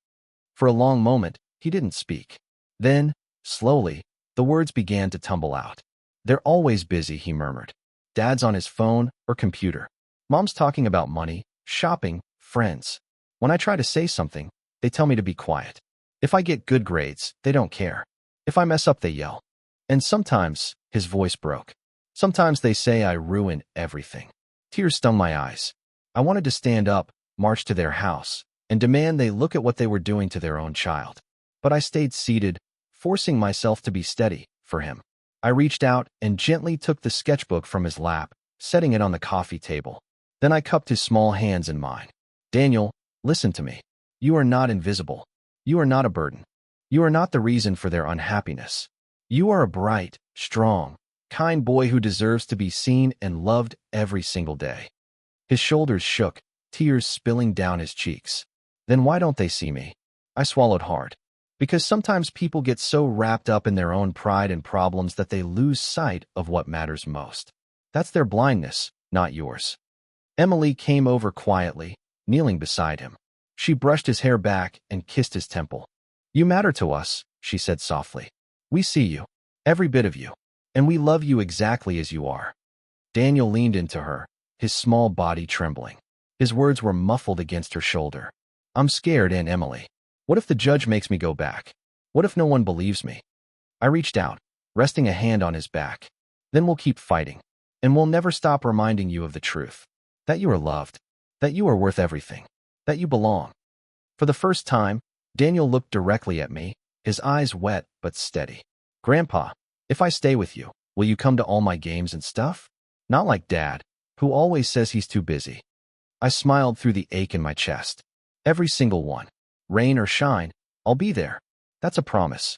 [SPEAKER 1] For a long moment, he didn't speak. Then, Slowly, the words began to tumble out. "They're always busy," he murmured. "Dad's on his phone or computer. Mom's talking about money, shopping, friends. When I try to say something, they tell me to be quiet. If I get good grades, they don't care. If I mess up, they yell. And sometimes," his voice broke, "sometimes they say I ruin everything." Tears stung my eyes. I wanted to stand up, march to their house, and demand they look at what they were doing to their own child. But I stayed seated, forcing myself to be steady for him. I reached out and gently took the sketchbook from his lap, setting it on the coffee table. Then I cupped his small hands in mine. "Daniel, listen to me. You are not invisible. You are not a burden. You are not the reason for their unhappiness. You are a bright, strong, kind boy who deserves to be seen and loved every single day." His shoulders shook, tears spilling down his cheeks. "Then why don't they see me?" I swallowed hard. "Because sometimes people get so wrapped up in their own pride and problems that they lose sight of what matters most. That's their blindness, not yours." Emily came over quietly, kneeling beside him. She brushed his hair back and kissed his temple. "You matter to us," she said softly. "We see you, every bit of you, and we love you exactly as you are." Daniel leaned into her, his small body trembling. His words were muffled against her shoulder. "I'm scared, Aunt Emily. What if the judge makes me go back? What if no one believes me?" I reached out, resting a hand on his back. "Then we'll keep fighting, and we'll never stop reminding you of the truth. That you are loved, that you are worth everything, that you belong." For the first time, Daniel looked directly at me, his eyes wet but steady. "Grandpa, if I stay with you, will you come to all my games and stuff? Not like Dad, who always says he's too busy." I smiled through the ache in my chest. "Every single one. Rain or shine, I'll be there. That's a promise."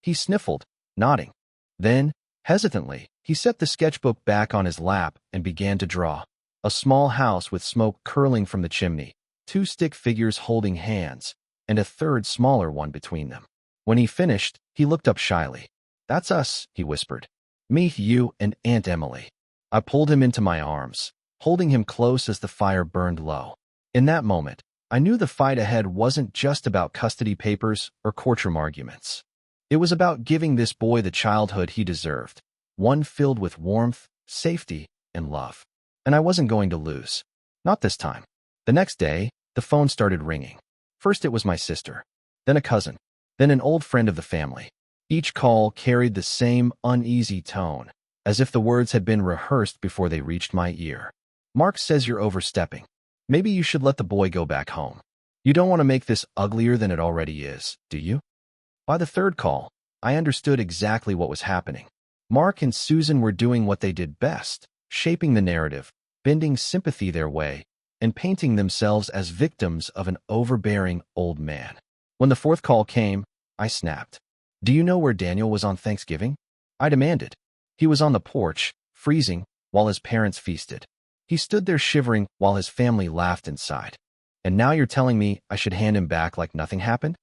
[SPEAKER 1] He sniffled, nodding. Then, hesitantly, he set the sketchbook back on his lap and began to draw. A small house with smoke curling from the chimney, 2 stick figures holding hands, and a third smaller one between them. When he finished, he looked up shyly. "That's us," he whispered. "Me, you, and Aunt Emily." I pulled him into my arms, holding him close as the fire burned low. In that moment, I knew the fight ahead wasn't just about custody papers or courtroom arguments. It was about giving this boy the childhood he deserved, one filled with warmth, safety, and love. And I wasn't going to lose. Not this time. The next day, the phone started ringing. First it was my sister, then a cousin, then an old friend of the family. Each call carried the same uneasy tone, as if the words had been rehearsed before they reached my ear. "Mark says you're overstepping. Maybe you should let the boy go back home. You don't want to make this uglier than it already is, do you?" By the third call, I understood exactly what was happening. Mark and Susan were doing what they did best, shaping the narrative, bending sympathy their way, and painting themselves as victims of an overbearing old man. When the fourth call came, I snapped. "Do you know where Daniel was on Thanksgiving?" I demanded. "He was on the porch, freezing, while his parents feasted. He stood there shivering while his family laughed inside. And now you're telling me I should hand him back like nothing happened?"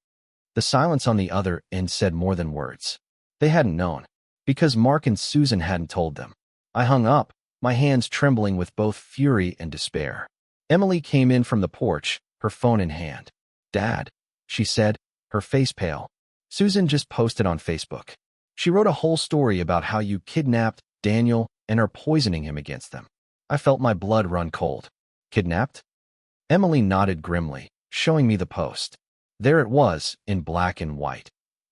[SPEAKER 1] The silence on the other end said more than words. They hadn't known, because Mark and Susan hadn't told them. I hung up, my hands trembling with both fury and despair. Emily came in from the porch, her phone in hand. "Dad," she said, her face pale. "Susan just posted on Facebook. She wrote a whole story about how you kidnapped Daniel and are poisoning him against them." I felt my blood run cold. "Kidnapped?" Emily nodded grimly, showing me the post. There it was, in black and white.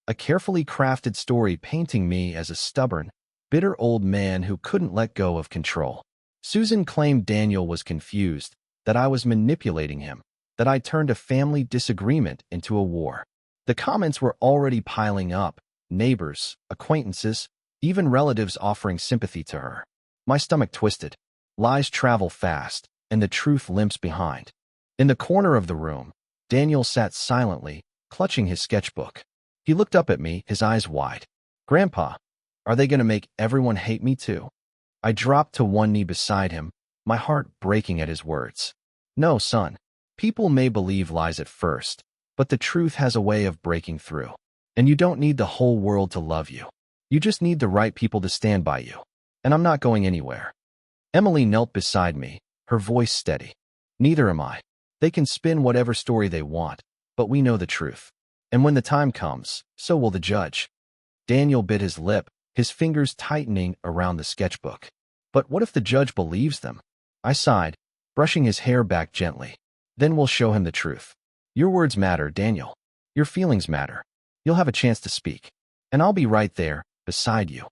[SPEAKER 1] A carefully crafted story painting me as a stubborn, bitter old man who couldn't let go of control. Susan claimed Daniel was confused, that I was manipulating him, that I turned a family disagreement into a war. The comments were already piling up, neighbors, acquaintances, even relatives offering sympathy to her. My stomach twisted. Lies travel fast, and the truth limps behind. In the corner of the room, Daniel sat silently, clutching his sketchbook. He looked up at me, his eyes wide. "Grandpa, are they going to make everyone hate me too?" I dropped to one knee beside him, my heart breaking at his words. "No, son. People may believe lies at first, but the truth has a way of breaking through. And you don't need the whole world to love you. You just need the right people to stand by you. And I'm not going anywhere." Emily knelt beside me, her voice steady. "Neither am I. They can spin whatever story they want, but we know the truth. And when the time comes, so will the judge." Daniel bit his lip, his fingers tightening around the sketchbook. But what if the judge believes them? I sighed, brushing his hair back gently. Then we'll show him the truth. Your words matter, Daniel. Your feelings matter. You'll have a chance to speak. And I'll be right there, beside you.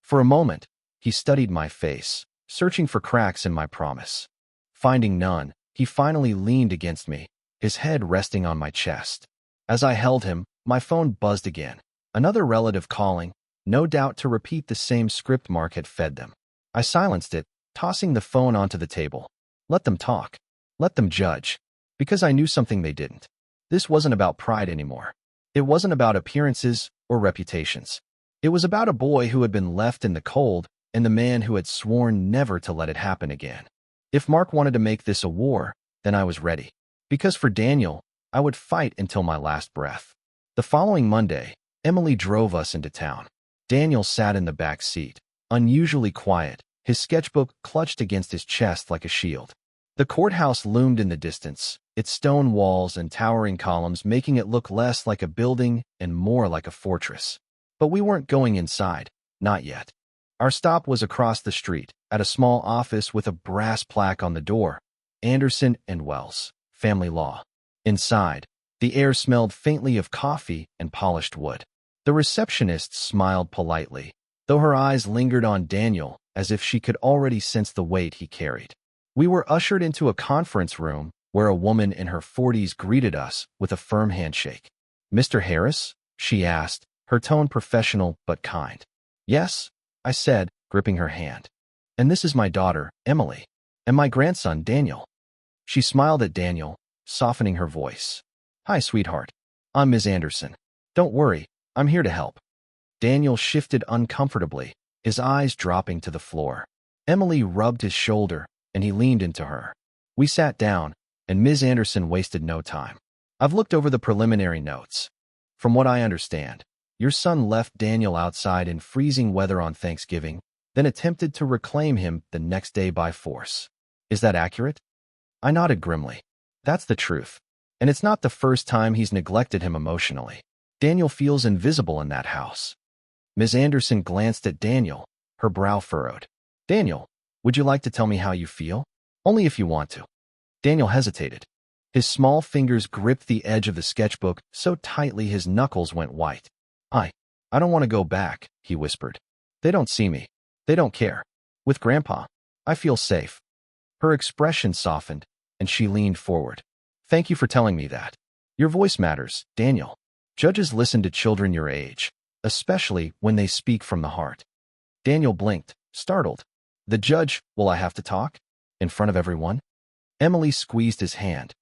[SPEAKER 1] For a moment, he studied my face, searching for cracks in my promise. Finding none, he finally leaned against me, his head resting on my chest. As I held him, my phone buzzed again. Another relative calling, no doubt to repeat the same script Mark had fed them. I silenced it, tossing the phone onto the table. Let them talk. Let them judge. Because I knew something they didn't. This wasn't about pride anymore. It wasn't about appearances or reputations. It was about a boy who had been left in the cold and the man who had sworn never to let it happen again. If Mark wanted to make this a war, then I was ready. Because for Daniel, I would fight until my last breath. The following Monday, Emily drove us into town. Daniel sat in the back seat, unusually quiet, his sketchbook clutched against his chest like a shield. The courthouse loomed in the distance, its stone walls and towering columns making it look less like a building and more like a fortress. But we weren't going inside, not yet. Our stop was across the street, at a small office with a brass plaque on the door, Anderson and Wells, Family Law. Inside, the air smelled faintly of coffee and polished wood. The receptionist smiled politely, though her eyes lingered on Daniel as if she could already sense the weight he carried. We were ushered into a conference room where a woman in her 40s greeted us with a firm handshake. "Mr. Harris?" she asked, her tone professional but kind. "Yes," I said, gripping her hand. "And this is my daughter, Emily, and my grandson, Daniel." She smiled at Daniel, softening her voice. "Hi, sweetheart. I'm Ms. Anderson. Don't worry, I'm here to help." Daniel shifted uncomfortably, his eyes dropping to the floor. Emily rubbed his shoulder, and he leaned into her. We sat down, and Ms. Anderson wasted no time. "I've looked over the preliminary notes. From what I understand, your son left Daniel outside in freezing weather on Thanksgiving, then attempted to reclaim him the next day by force. Is that accurate?" I nodded grimly. "That's the truth. And it's not the first time he's neglected him emotionally. Daniel feels invisible in that house." Ms. Anderson glanced at Daniel, her brow furrowed. "Daniel, would you like to tell me how you feel? Only if you want to." Daniel hesitated. His small fingers gripped the edge of the sketchbook so tightly his knuckles went white. I don't want to go back," he whispered. "They don't see me. They don't care. With Grandpa, I feel safe." Her expression softened, and she leaned forward. "Thank you for telling me that. Your voice matters, Daniel. Judges listen to children your age, especially when they speak from the heart." Daniel blinked, startled. "The judge, will I have to talk? In front of everyone?" Emily squeezed his hand.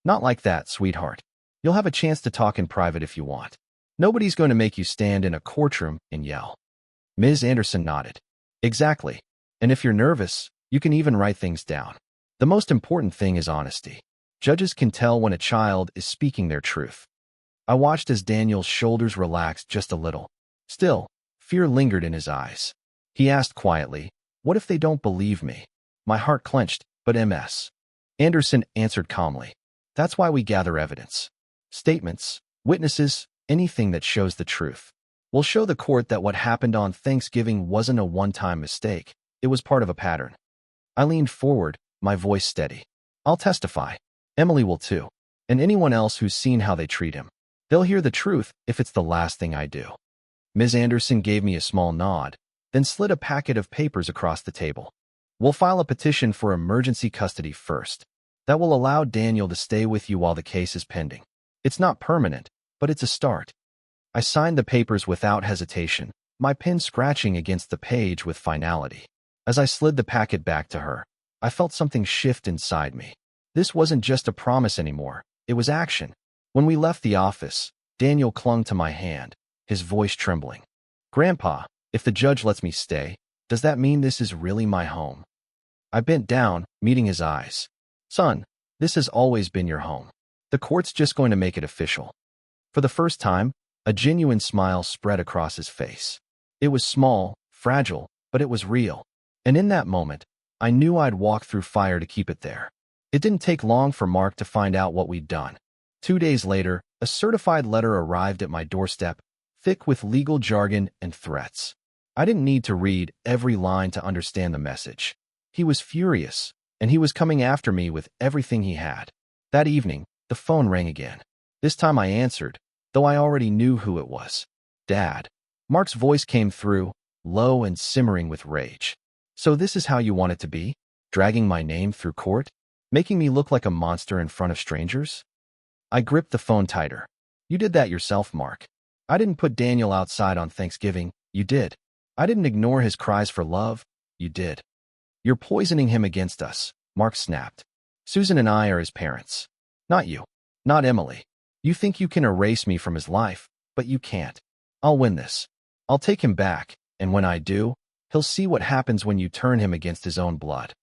[SPEAKER 1] "Not like that, sweetheart. You'll have a chance to talk in private if you want. Nobody's going to make you stand in a courtroom and yell." Ms. Anderson nodded. "Exactly. And if you're nervous, you can even write things down. The most important thing is honesty. Judges can tell when a child is speaking their truth." I watched as Daniel's shoulders relaxed just a little. Still, fear lingered in his eyes. He asked quietly, "What if they don't believe me?" My heart clenched, but Ms. Anderson answered calmly. "That's why we gather evidence. Statements, witnesses, anything that shows the truth. We'll show the court that what happened on Thanksgiving wasn't a one-time mistake. It was part of a pattern." I leaned forward, my voice steady. "I'll testify. Emily will too. And anyone else who's seen how they treat him. They'll hear the truth if it's the last thing I do." Ms. Anderson gave me a small nod, then slid a packet of papers across the table. "We'll file a petition for emergency custody first. That will allow Daniel to stay with you while the case is pending. It's not permanent, but it's a start." I signed the papers without hesitation, my pen scratching against the page with finality. As I slid the packet back to her, I felt something shift inside me. This wasn't just a promise anymore, it was action. When we left the office, Daniel clung to my hand, his voice trembling. "Grandpa, if the judge lets me stay, does that mean this is really my home?" I bent down, meeting his eyes. "Son, this has always been your home. The court's just going to make it official." For the first time, a genuine smile spread across his face. It was small, fragile, but it was real. And in that moment, I knew I'd walk through fire to keep it there. It didn't take long for Mark to find out what we'd done. 2 days later, a certified letter arrived at my doorstep, thick with legal jargon and threats. I didn't need to read every line to understand the message. He was furious, and he was coming after me with everything he had. That evening, the phone rang again. This time I answered, though I already knew who it was. Dad. Mark's voice came through, low and simmering with rage. So this is how you want it to be? Dragging my name through court? Making me look like a monster in front of strangers? I gripped the phone tighter. You did that yourself, Mark. I didn't put Daniel outside on Thanksgiving. You did. I didn't ignore his cries for love. You did. You're poisoning him against us, Mark snapped. Susan and I are his parents. Not you. Not Emily. You think you can erase me from his life, but you can't. I'll win this. I'll take him back, and when I do, he'll see what happens when you turn him against his own blood.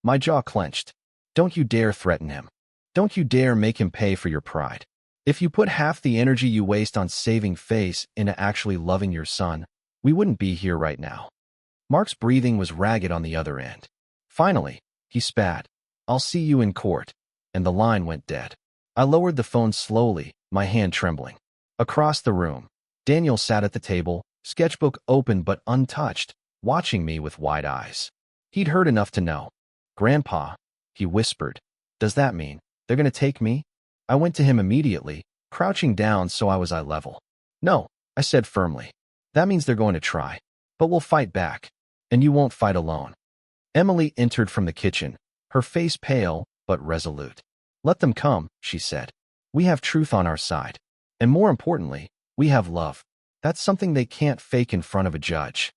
[SPEAKER 1] My jaw clenched. Don't you dare threaten him. Don't you dare make him pay for your pride. If you put half the energy you waste on saving face into actually loving your son, we wouldn't be here right now. Mark's breathing was ragged on the other end. Finally, he spat. I'll see you in court. And the line went dead. I lowered the phone slowly, my hand trembling. Across the room, Daniel sat at the table, sketchbook open but untouched, watching me with wide eyes. He'd heard enough to know. Grandpa, he whispered, does that mean they're going to take me? I went to him immediately, crouching down so I was eye level. No, I said firmly. That means they're going to try. But we'll fight back. And you won't fight alone. Emily entered from the kitchen, her face pale but resolute. Let them come, she said. We have truth on our side. And more importantly, we have love. That's something they can't fake in front of a judge.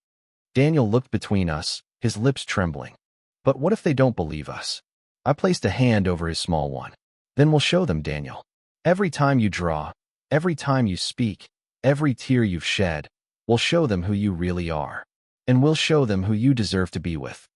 [SPEAKER 1] Daniel looked between us, his lips trembling. But what if they don't believe us? I placed a hand over his small one. Then we'll show them, Daniel. Every time you draw, every time you speak, every tear you've shed, we'll show them who you really are. And we'll show them who you deserve to be with.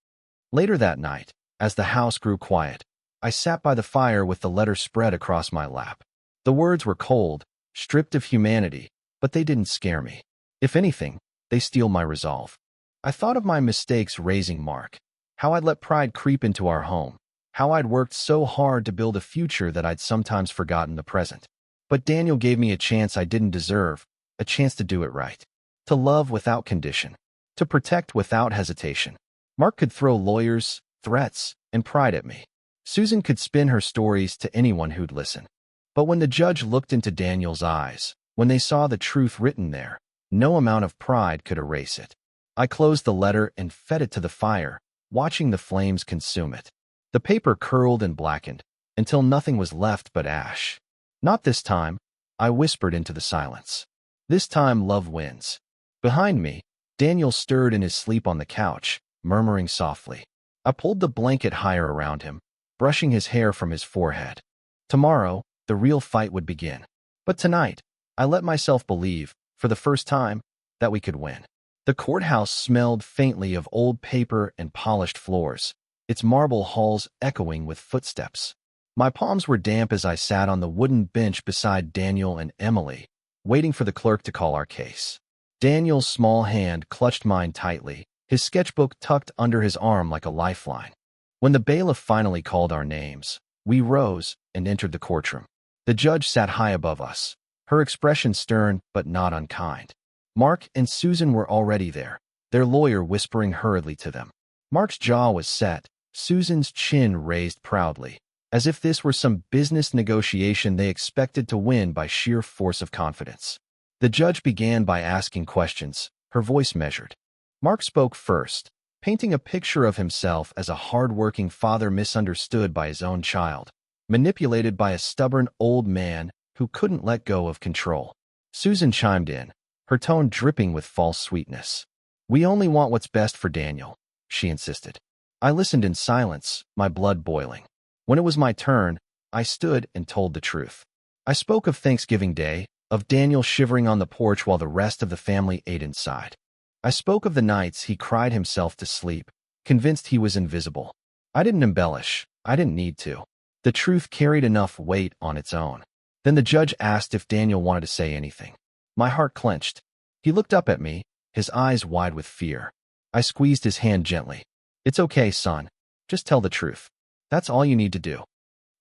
[SPEAKER 1] Later that night, as the house grew quiet, I sat by the fire with the letter spread across my lap. The words were cold, stripped of humanity, but they didn't scare me. If anything, they steeled my resolve. I thought of my mistakes raising Mark, how I'd let pride creep into our home, how I'd worked so hard to build a future that I'd sometimes forgotten the present. But Daniel gave me a chance I didn't deserve, a chance to do it right. To love without condition. To protect without hesitation. Mark could throw lawyers, threats, and pride at me. Susan could spin her stories to anyone who'd listen. But when the judge looked into Daniel's eyes, when they saw the truth written there, no amount of pride could erase it. I closed the letter and fed it to the fire, watching the flames consume it. The paper curled and blackened, until nothing was left but ash. Not this time, I whispered into the silence. This time love wins. Behind me, Daniel stirred in his sleep on the couch, murmuring softly. I pulled the blanket higher around him, brushing his hair from his forehead. Tomorrow, the real fight would begin. But tonight, I let myself believe, for the first time, that we could win. The courthouse smelled faintly of old paper and polished floors, its marble halls echoing with footsteps. My palms were damp as I sat on the wooden bench beside Daniel and Emily, waiting for the clerk to call our case. Daniel's small hand clutched mine tightly, his sketchbook tucked under his arm like a lifeline. When the bailiff finally called our names, we rose and entered the courtroom. The judge sat high above us, her expression stern but not unkind. Mark and Susan were already there, their lawyer whispering hurriedly to them. Mark's jaw was set, Susan's chin raised proudly, as if this were some business negotiation they expected to win by sheer force of confidence. The judge began by asking questions, her voice measured. Mark spoke first, painting a picture of himself as a hard-working father misunderstood by his own child, manipulated by a stubborn old man who couldn't let go of control. Susan chimed in, her tone dripping with false sweetness. We only want what's best for Daniel, she insisted. I listened in silence, my blood boiling. When it was my turn, I stood and told the truth. I spoke of Thanksgiving Day, of Daniel shivering on the porch while the rest of the family ate inside. I spoke of the nights he cried himself to sleep, convinced he was invisible. I didn't embellish. I didn't need to. The truth carried enough weight on its own. Then the judge asked if Daniel wanted to say anything. My heart clenched. He looked up at me, his eyes wide with fear. I squeezed his hand gently. It's okay, son. Just tell the truth. That's all you need to do.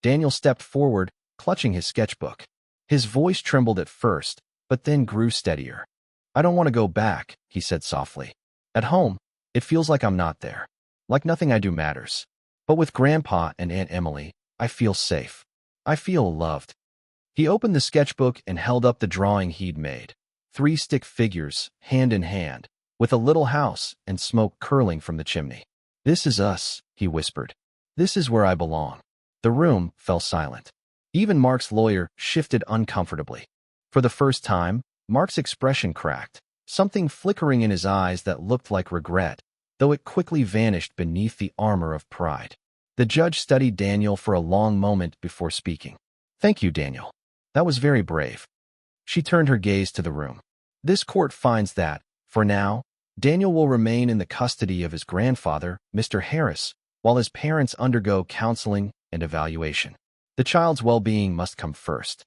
[SPEAKER 1] Daniel stepped forward, clutching his sketchbook. His voice trembled at first, but then grew steadier. I don't want to go back, he said softly. At home, it feels like I'm not there. Like nothing I do matters. But with Grandpa and Aunt Emily, I feel safe. I feel loved. He opened the sketchbook and held up the drawing he'd made. 3 stick figures, hand in hand, with a little house and smoke curling from the chimney. This is us, he whispered. This is where I belong. The room fell silent. Even Mark's lawyer shifted uncomfortably. For the first time, Mark's expression cracked, something flickering in his eyes that looked like regret, though it quickly vanished beneath the armor of pride. The judge studied Daniel for a long moment before speaking. Thank you, Daniel. That was very brave. She turned her gaze to the room. This court finds that, for now, Daniel will remain in the custody of his grandfather, Mr. Harris, while his parents undergo counseling and evaluation. The child's well-being must come first.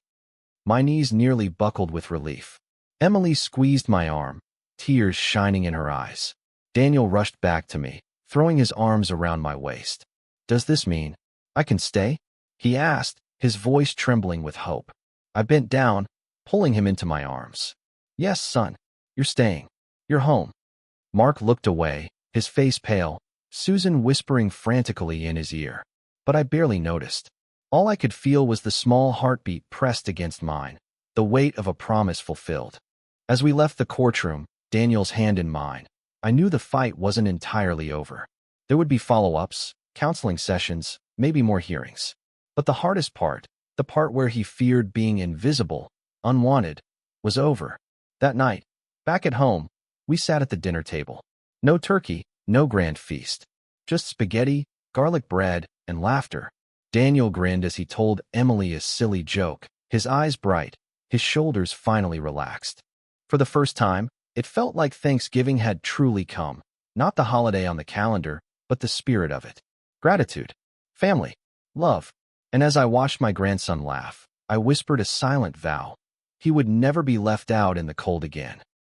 [SPEAKER 1] My knees nearly buckled with relief. Emily squeezed my arm, tears shining in her eyes. Daniel rushed back to me, throwing his arms around my waist. Does this mean I can stay? He asked, his voice trembling with hope. I bent down, pulling him into my arms. Yes, son, you're staying. You're home. Mark looked away, his face pale, Susan whispering frantically in his ear. But I barely noticed. All I could feel was the small heartbeat pressed against mine, the weight of a promise fulfilled. As we left the courtroom, Daniel's hand in mine, I knew the fight wasn't entirely over. There would be follow-ups, counseling sessions, maybe more hearings. But the hardest part, the part where he feared being invisible, unwanted, was over. That night, back at home, we sat at the dinner table. No turkey, no grand feast. Just spaghetti, garlic bread, and laughter. Daniel grinned as he told Emily a silly joke, his eyes bright, his shoulders finally relaxed. For the first time, it felt like Thanksgiving had truly come, not the holiday on the calendar, but the spirit of it. Gratitude, family, love. And as I watched my grandson laugh, I whispered a silent vow. He would never be left out in the cold again.